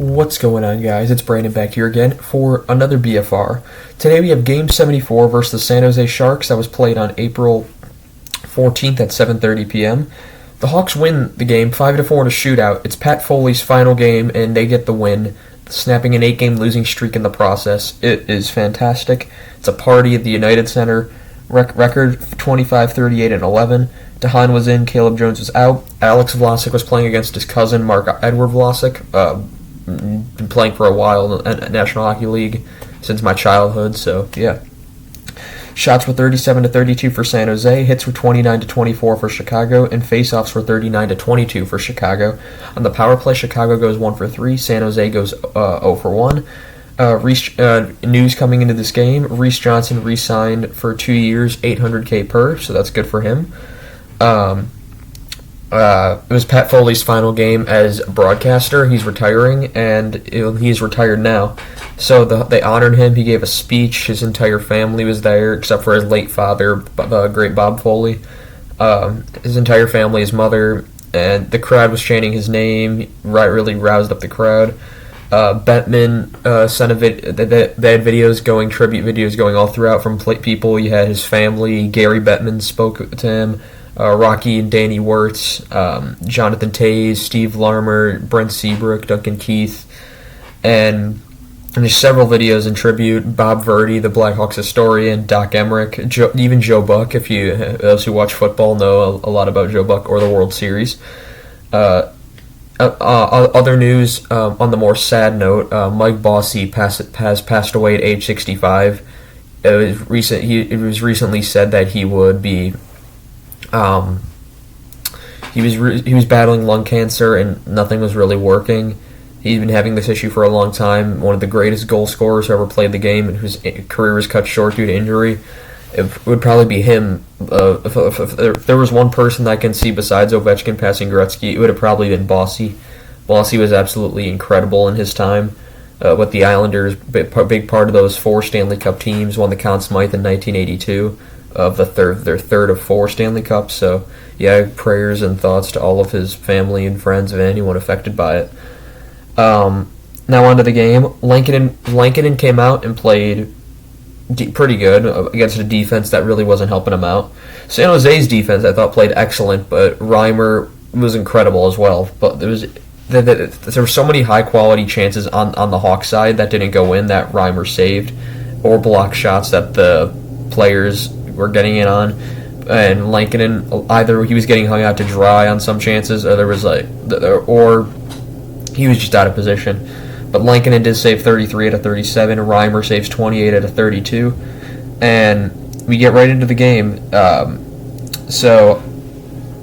What's going on, guys? It's Brandon back here again for another BFR. Today we have Game 74 versus the San Jose Sharks that was played on April 14th at 7:30 p.m. The Hawks win the game 5-4 in a shootout. It's Pat Foley's final game, and they get the win, snapping an 8-game losing streak in the process. It is fantastic. It's a party at the United Center. Record 25-38-11. DeHaan was in, Caleb Jones was out. Alex Vlasic was playing against his cousin, Mark Edward Vlasic. Been playing for a while in the National Hockey League since my childhood, so yeah. Shots were 37-32 for San Jose, hits were 29-24 for Chicago, and faceoffs were 39-22 for Chicago. On the power play, Chicago goes 1 for 3, San Jose goes 0 for 1. News coming into this game: Reese Johnson re-signed for 2 years, $800K per, so that's good for him. It was Pat Foley's final game as a broadcaster. He's retiring, and he's retired now. So they honored him. He gave a speech. His entire family was there, except for his late father, the great Bob Foley. His entire family, his mother, and the crowd was chanting his name. Really roused up the crowd. Bettman sent they had videos going, tribute videos going all throughout from people. He had his family. Gary Bettman spoke to him. Rocky and Danny Wirtz, Jonathan Toews, Steve Larmer, Brent Seabrook, Duncan Keith, and there's several videos in tribute. Bob Verdi, the Blackhawks historian, Doc Emmerich, even Joe Buck, if those who watch football know a lot about Joe Buck or the World Series. Other news, on the more sad note, Mike Bossy has passed away at age 65. It was recently said that he would be he was battling lung cancer and nothing was really working. He's been having this issue for a long time. One of the greatest goal scorers who ever played the game, and whose career was cut short due to injury. It would probably be him. If there was one person that I can see besides Ovechkin passing Gretzky, it would have probably been Bossy. Bossy was absolutely incredible in his time with the Islanders. Big part of those 4 Stanley Cup teams. Won the Conn Smythe in 1982. Of their third of 4 Stanley Cups. So yeah, prayers and thoughts to all of his family and friends and anyone affected by it. Now on to the game. Lankinen came out and played pretty good against a defense that really wasn't helping him out. San Jose's defense I thought played excellent, but Reimer was incredible as well. But there were so many high quality chances on the Hawks side that didn't go in that Reimer saved, or blocked shots that the players were getting in on. And Lankinen, either he was getting hung out to dry on some chances, or or he was just out of position. But Lankinen did save 33 out of 37. Reimer saves 28 out of 32, and we get right into the game. So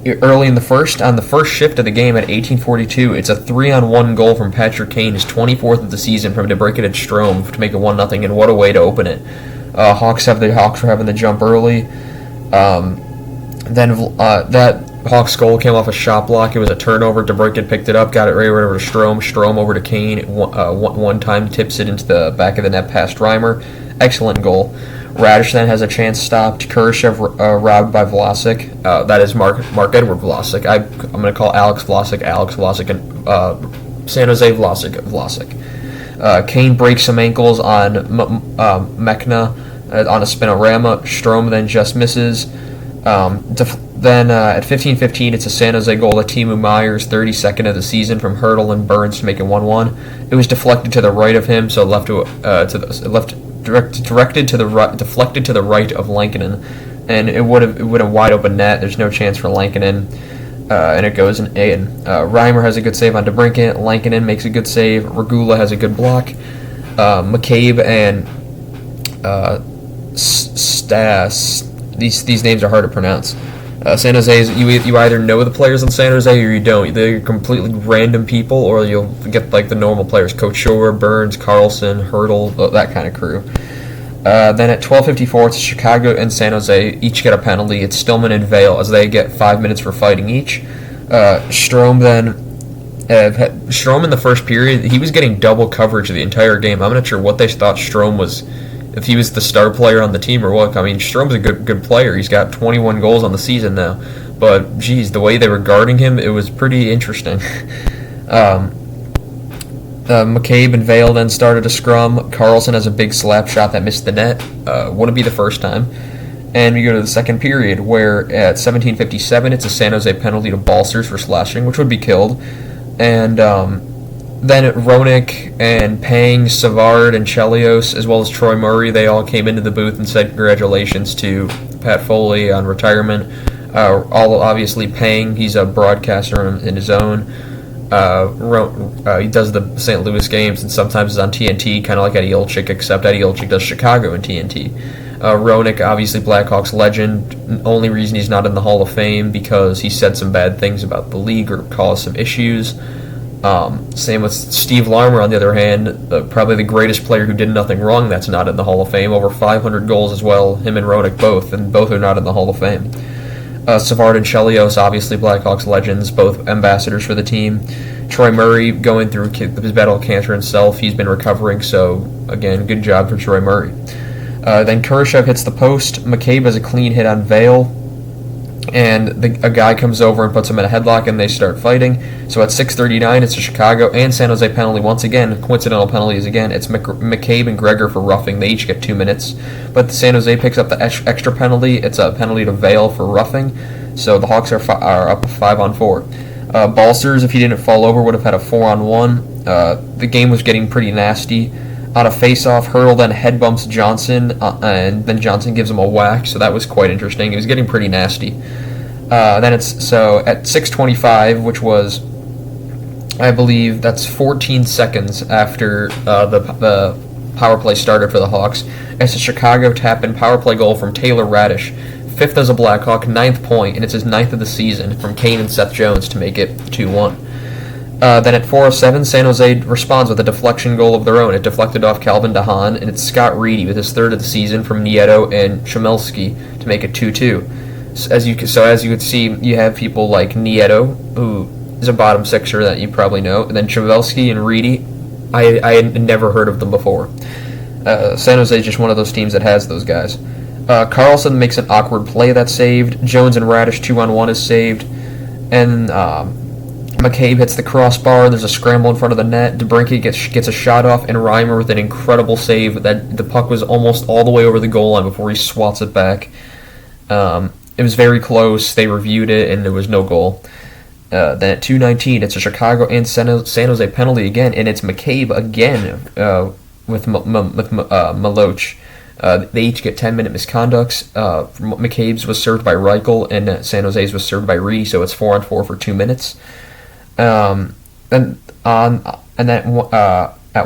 early in the first, on the first shift of the game at 18:42, it's a 3-on-1 goal from Patrick Kane, his 24th of the season, from DeBrincat at Strome to make it 1-0, and what a way to open it. Hawks were having the jump early. Then that Hawks goal came off a shot block. It was a turnover. DeBrincat picked it up, got it right over to Strome. Strome over to Kane. One time tips it into the back of the net past Reimer. Excellent goal. Radish then has a chance stopped. Kurashev robbed by Vlasic. That is Mark Edward Vlasic. I'm going to call Alex Vlasic, and San Jose Vlasic. Kane breaks some ankles on Mechna on a spinorama. Strome then just misses. Then at 15:15, it's a San Jose goal to Timo Meyer's 32nd of the season from Hurdle and Burns to make it 1-1. It was deflected to the right of him, so deflected to the right of Lankinen, and it would have wide open net. There's no chance for Lankinen, and it goes in. Reimer has a good save on DeBrincat. Lankinen makes a good save. Regula has a good block. McCabe and Stas. These names are hard to pronounce. San Jose, you either know the players in San Jose or you don't. They're completely random people, or you'll get like the normal players: Couture, Burns, Carlson, Hurdle, that kind of crew. Then at 12:54, it's Chicago and San Jose each get a penalty. It's Stillman and Vale as they get 5 minutes for fighting each. Strome in the first period, he was getting double coverage the entire game. I'm not sure what they thought Strome was, if he was the star player on the team or what. I mean, Strome's a good player. He's got 21 goals on the season now. But, geez, the way they were guarding him, it was pretty interesting. McCabe and Vale then started a scrum. Carlson has a big slap shot that missed the net. Wouldn't be the first time. And we go to the second period, where at 17:57, it's a San Jose penalty to Balsers for slashing, which would be killed. And then Roenick and Pang, Savard, and Chelios, as well as Troy Murray, they all came into the booth and said congratulations to Pat Foley on retirement. All obviously Pang, he's a broadcaster in his own. He does the St. Louis games and sometimes is on TNT, kind of like Eddie Olczyk, except Eddie Olczyk does Chicago in TNT. Roenick, obviously Blackhawks legend. Only reason he's not in the Hall of Fame because he said some bad things about the league or caused some issues. Same with Steve Larmer, on the other hand, probably the greatest player who did nothing wrong that's not in the Hall of Fame. Over 500 goals as well, him and Roenick both, and both are not in the Hall of Fame. Savard and Chelios, obviously Blackhawks legends, both ambassadors for the team. Troy Murray going through his battle of cancer himself. He's been recovering, so again, good job for Troy Murray. Then Kurashev hits the post. McCabe has a clean hit on Vale, and a guy comes over and puts him in a headlock, and they start fighting. So at 6:39, it's a Chicago and San Jose penalty once again. Coincidental penalties again. It's McCabe and Gregor for roughing. They each get 2 minutes. But San Jose picks up the extra penalty. It's a penalty to Vale for roughing. So the Hawks are up 5-on-4. Balsers, if he didn't fall over, would have had a 4-on-1. The game was getting pretty nasty. On a face-off, Hurdle then head bumps Johnson, and then Johnson gives him a whack, so that was quite interesting. It was getting pretty nasty. Then it's so at 6:25, which was, I believe, that's 14 seconds after the power play started for the Hawks. It's a Chicago tap-in power play goal from Taylor Radish, 5th as a Blackhawk, 9th point, and it's his 9th of the season from Kane and Seth Jones to make it 2-1. Then at 4:07, San Jose responds with a deflection goal of their own. It deflected off Calvin DeHaan, and it's Scott Reedy with his 3rd of the season from Nieto and Chmelski to make it 2-2. So as you could see, you have people like Nieto, who is a bottom sixer that you probably know, and then Chmelski and Reedy. I had never heard of them before. San Jose is just one of those teams that has those guys. Carlson makes an awkward play that's saved. Jones and Radish 2-on-1 is saved, and McCabe hits the crossbar. There's a scramble in front of the net. DeBrincat gets a shot off, and Reimer with an incredible save. That the puck was almost all the way over the goal line before he swats it back. It was very close. They reviewed it, and there was no goal. Then at 2:19, it's a Chicago and San Jose penalty again, and it's McCabe again with Maloch. They each get 10-minute misconducts. McCabe's was served by Reichel, and San Jose's was served by Reedy, so it's 4-on-4 for 2 minutes. At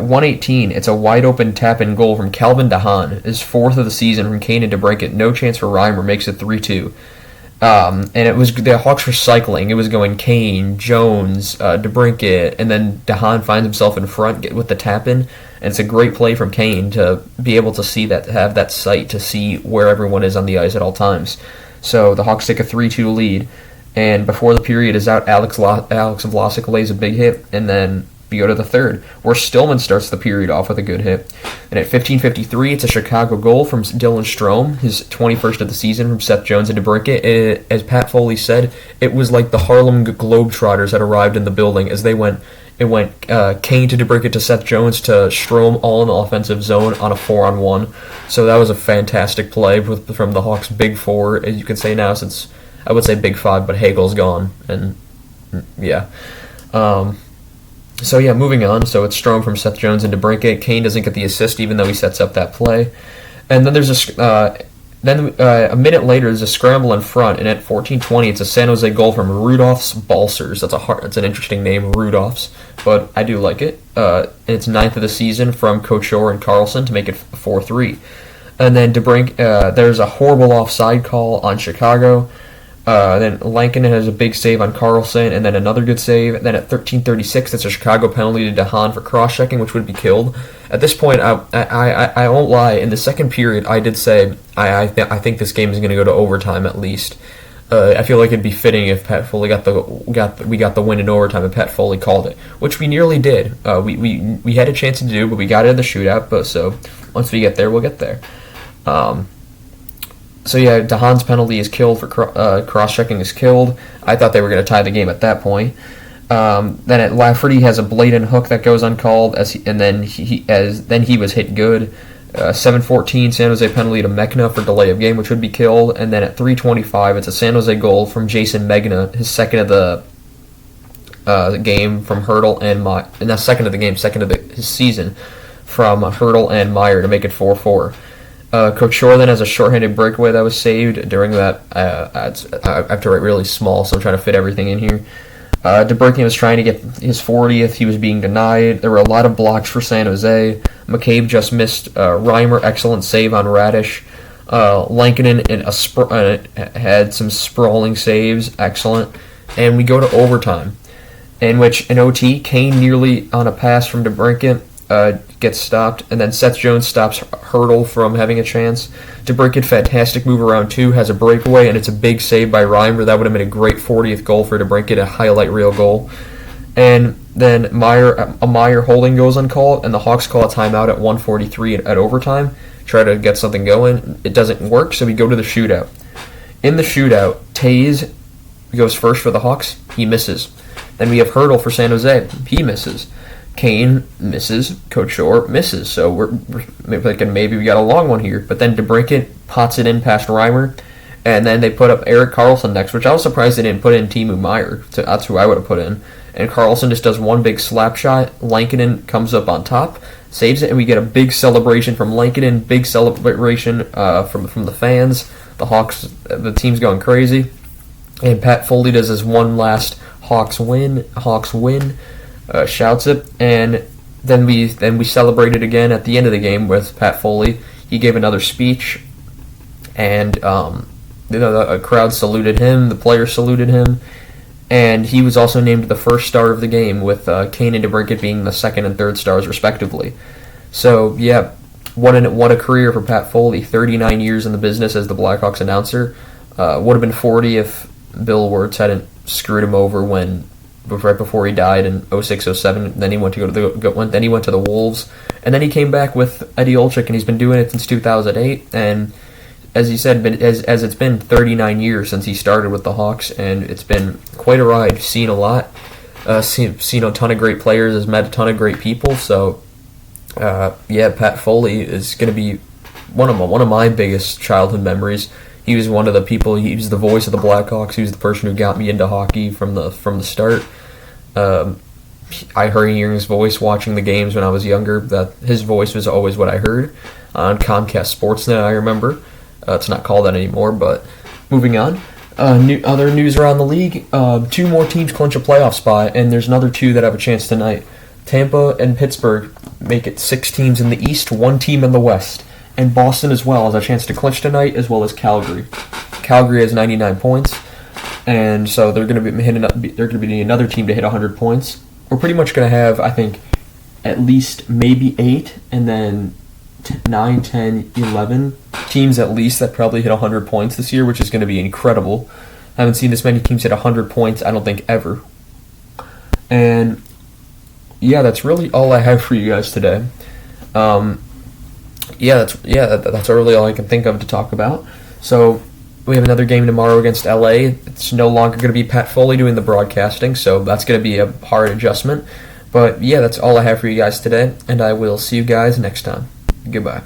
1:18, it's a wide-open tap-in goal from Calvin DeHaan, his 4th of the season from Kane and DeBrincat. No chance for Reimer, makes it 3-2. And it was the Hawks were cycling. It was going Kane, Jones, DeBrincat, and then DeHaan finds himself in front with the tap-in. And it's a great play from Kane to be able to see that, have that sight to see where everyone is on the ice at all times. So the Hawks take a 3-2 lead. And before the period is out, Alex Vlasic lays a big hit, and then we go to the third, where Stillman starts the period off with a good hit. And at 15:53, it's a Chicago goal from Dylan Strome, his 21st of the season from Seth Jones and DeBrincat. As Pat Foley said, it was like the Harlem Globetrotters had arrived in the building as they went. It went Kane to DeBrincat to Seth Jones to Strome, all in the offensive zone on a 4-on-1. So that was a fantastic play from the Hawks' big four, as you can say now, since I would say big five, but Hagel's gone, and yeah. So yeah, moving on. So it's Strome from Seth Jones and DeBrincat. Kane doesn't get the assist, even though he sets up that play. And then there's a minute later, there's a scramble in front, and at 14:20, it's a San Jose goal from Rudolph's Balsers. That's an interesting name, Rudolph's, but I do like it. And it's 9th of the season from Couture and Carlson to make it 4-3. And then there's a horrible offside call on Chicago. Then Lankinen has a big save on Carlson, and then another good save. Then at 13:36, it's a Chicago penalty to DeHaan for cross-checking, which would be killed. At this point, I won't lie. In the second period, I did say I think this game is going to go to overtime at least. I feel like it'd be fitting if Pat Foley got the win in overtime and Pat Foley called it, which we nearly did. We had a chance to do, but we got it in the shootout. But so once we get there, we'll get there. So yeah, DeHaan's penalty is killed for cross-checking is killed. I thought they were going to tie the game at that point. Then at Lafferty has a blatant hook that goes uncalled, then he was hit good. 7:14 San Jose penalty to Mekna for delay of game, which would be killed, and then at 3:25 it's a San Jose goal from Jason Megna, his second of the game from Hurdle and Meyer, not second of the game, his season from Hurdle and Meyer to make it 4-4. Coach Shore then has a shorthanded breakaway that was saved during that. I have to write really small, so I'm trying to fit everything in here. DeBrincat was trying to get his 40th. He was being denied. There were a lot of blocks for San Jose. McCabe just missed. Reimer, excellent save on Radish. Lankinen had some sprawling saves, excellent. And we go to overtime, in which an OT, Kane nearly on a pass from DeBrincat gets stopped, and then Seth Jones stops Hurdle from having a chance. DeBrincat, fantastic move around two, has a breakaway, and it's a big save by Reimer. That would have been a great 40th goal for DeBrincat, a highlight reel goal. And then a Meyer holding goes uncalled, and the Hawks call a timeout at 1:43 at overtime, try to get something going. It doesn't work, so we go to the shootout. In the shootout, Taze goes first for the Hawks. He misses. Then we have Hurdle for San Jose. He misses. Kane misses. Coach Shore misses. So we're thinking maybe we got a long one here. But then DeBrincat pots it in past Reimer, and then they put up Erik Karlsson next, which I was surprised they didn't put in Teemu Meyer. That's who I would have put in. And Karlsson just does one big slap shot. Lankinen comes up on top, saves it, and we get a big celebration from Lankinen, big celebration from the fans. The Hawks, the team's going crazy. And Pat Foley does his one last Hawks win, shouts it, and then we celebrated again at the end of the game with Pat Foley. He gave another speech, and the crowd saluted him, the players saluted him, and he was also named the first star of the game, with Kane and DeBrincat being the second and third stars respectively. So yeah, what a career for Pat Foley. 39 years in the business as the Blackhawks announcer. Would have been 40 if Bill Wirtz hadn't screwed him over right before he died in 06-07. Then he went to the Wolves, and then he came back with Eddie Olczyk, and he's been doing it since 2008. And as he said, as it's been 39 years since he started with the Hawks, and it's been quite a ride. Seen a lot, seen a ton of great players, has met a ton of great people. So Pat Foley is going to be one of my biggest childhood memories. He was one of the people. He was the voice of the Blackhawks. He was the person who got me into hockey from the start. I heard hearing his voice watching the games when I was younger. That his voice was always what I heard on Comcast Sportsnet. I remember. It's not called that anymore. But moving on. Other news around the league. 2 more teams clinch a playoff spot, and there's another 2 that have a chance tonight. Tampa and Pittsburgh make it 6 teams in the East, 1 team in the West. And Boston as well has a chance to clinch tonight, as well as Calgary. Calgary has 99 points, and so they're going to be another team to hit 100 points. We're pretty much going to have, I think, at least maybe 8, and then 9, 10, 11 teams at least that probably hit 100 points this year, which is going to be incredible. I haven't seen this many teams hit 100 points, I don't think, ever. And yeah, that's really all I have for you guys today. That's really all I can think of to talk about. So we have another game tomorrow against LA. It's no longer going to be Pat Foley doing the broadcasting, so that's going to be a hard adjustment. But yeah, that's all I have for you guys today, and I will see you guys next time. Goodbye.